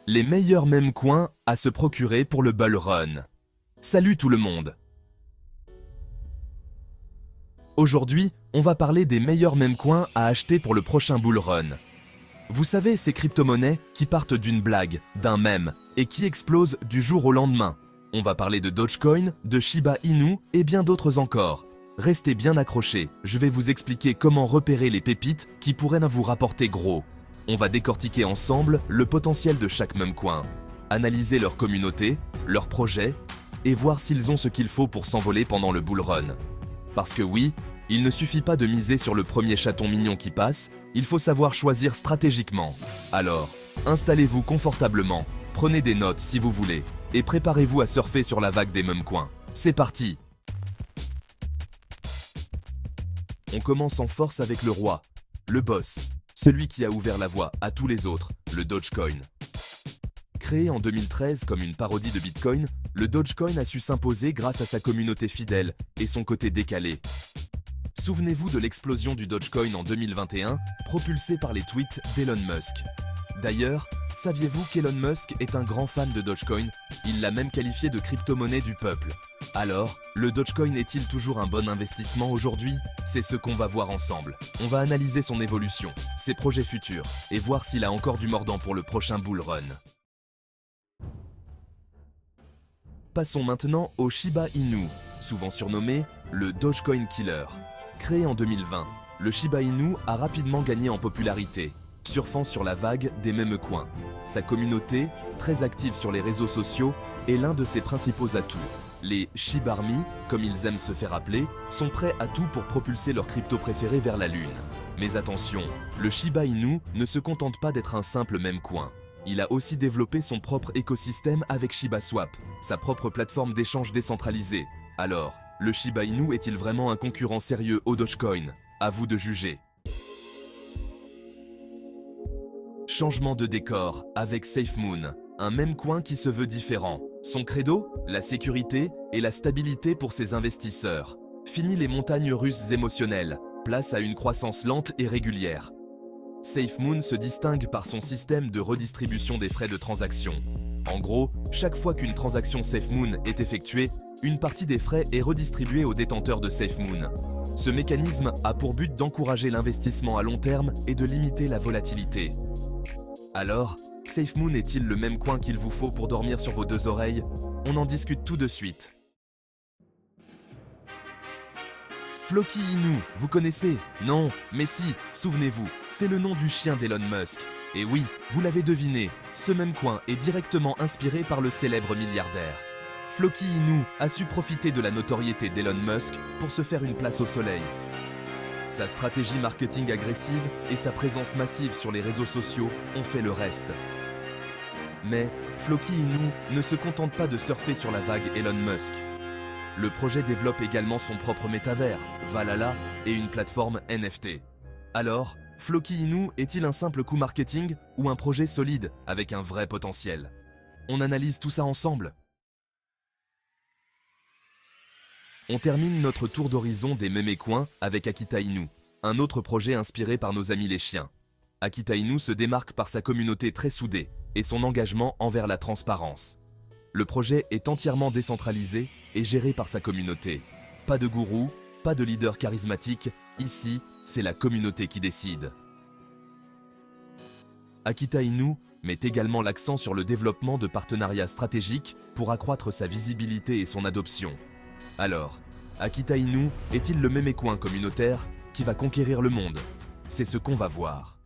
Les meilleurs meme coins à se procurer pour le Bull Run. Salut tout le monde! Aujourd'hui, on va parler des meilleurs meme coins à acheter pour le prochain Bull Run. Vous savez, ces crypto-monnaies qui partent d'une blague, d'un mème, et qui explosent du jour au lendemain. On va parler de Dogecoin, de Shiba Inu et bien d'autres encore. Restez bien accrochés, je vais vous expliquer comment repérer les pépites qui pourraient vous rapporter gros. On va décortiquer ensemble le potentiel de chaque meme coin, analyser leur communauté, leurs projets, et voir s'ils ont ce qu'il faut pour s'envoler pendant le bull run. Parce que oui, il ne suffit pas de miser sur le premier chaton mignon qui passe, il faut savoir choisir stratégiquement. Alors, installez-vous confortablement, prenez des notes si vous voulez, et préparez-vous à surfer sur la vague des meme coins. C'est parti! On commence en force avec le roi, le boss, celui qui a ouvert la voie à tous les autres, le Dogecoin. Créé en 2013 comme une parodie de Bitcoin, le Dogecoin a su s'imposer grâce à sa communauté fidèle et son côté décalé. Souvenez-vous de l'explosion du Dogecoin en 2021, propulsé par les tweets d'Elon Musk. D'ailleurs, saviez-vous qu'Elon Musk est un grand fan de Dogecoin? Il l'a même qualifié de crypto-monnaie du peuple. Alors, le Dogecoin est-il toujours un bon investissement aujourd'hui? C'est ce qu'on va voir ensemble. On va analyser son évolution, ses projets futurs, et voir s'il a encore du mordant pour le prochain bull run. Passons maintenant au Shiba Inu, souvent surnommé le Dogecoin Killer. Créé en 2020, le Shiba Inu a rapidement gagné en popularité, surfant sur la vague des meme coins. Sa communauté, très active sur les réseaux sociaux, est l'un de ses principaux atouts. Les Shiba Army, comme ils aiment se faire appeler, sont prêts à tout pour propulser leur crypto préféré vers la lune. Mais attention, le Shiba Inu ne se contente pas d'être un simple meme coin. Il a aussi développé son propre écosystème avec ShibaSwap, sa propre plateforme d'échange décentralisée. Alors, le Shiba Inu est-il vraiment un concurrent sérieux au Dogecoin? À vous de juger. Changement de décor avec SafeMoon, un meme coin qui se veut différent. Son credo, la sécurité et la stabilité pour ses investisseurs. Fini les montagnes russes émotionnelles, place à une croissance lente et régulière. SafeMoon se distingue par son système de redistribution des frais de transaction. En gros, chaque fois qu'une transaction SafeMoon est effectuée, une partie des frais est redistribuée aux détenteurs de SafeMoon. Ce mécanisme a pour but d'encourager l'investissement à long terme et de limiter la volatilité. Alors, SafeMoon est-il le même coin qu'il vous faut pour dormir sur vos deux oreilles? On en discute tout de suite. Floki Inu, vous connaissez? Non, mais si, souvenez-vous, c'est le nom du chien d'Elon Musk. Et oui, vous l'avez deviné, ce même coin est directement inspiré par le célèbre milliardaire. Floki Inu a su profiter de la notoriété d'Elon Musk pour se faire une place au soleil. Sa stratégie marketing agressive et sa présence massive sur les réseaux sociaux ont fait le reste. Mais Floki Inu ne se contente pas de surfer sur la vague Elon Musk. Le projet développe également son propre métavers, Valhalla, et une plateforme NFT. Alors, Floki Inu est-il un simple coup marketing ou un projet solide avec un vrai potentiel? On analyse tout ça ensemble. On termine notre tour d'horizon des meme coins avec Akita Inu, un autre projet inspiré par nos amis les chiens. Akita Inu se démarque par sa communauté très soudée et son engagement envers la transparence. Le projet est entièrement décentralisé et géré par sa communauté. Pas de gourou, pas de leader charismatique, ici, c'est la communauté qui décide. Akita Inu met également l'accent sur le développement de partenariats stratégiques pour accroître sa visibilité et son adoption. Alors, Akita Inu est-il le meme coin communautaire qui va conquérir le monde? C'est ce qu'on va voir.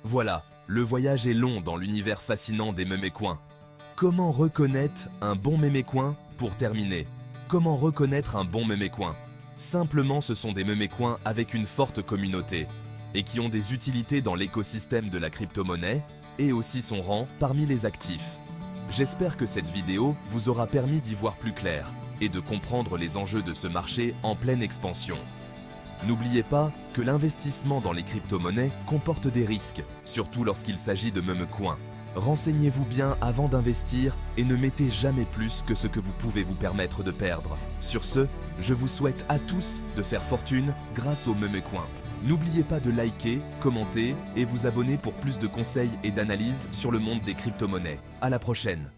Voilà, le voyage est long dans l'univers fascinant des meme coins. Comment reconnaître un bon meme coin? Pour terminer, comment reconnaître un bon meme coin? Simplement, ce sont des meme coins avec une forte communauté et qui ont des utilités dans l'écosystème de la crypto-monnaie et aussi son rang parmi les actifs. J'espère que cette vidéo vous aura permis d'y voir plus clair et de comprendre les enjeux de ce marché en pleine expansion. N'oubliez pas que l'investissement dans les crypto-monnaies comporte des risques, surtout lorsqu'il s'agit de meme coins. Renseignez-vous bien avant d'investir et ne mettez jamais plus que ce que vous pouvez vous permettre de perdre. Sur ce, je vous souhaite à tous de faire fortune grâce aux meme coins. N'oubliez pas de liker, commenter et vous abonner pour plus de conseils et d'analyses sur le monde des crypto-monnaies. À la prochaine!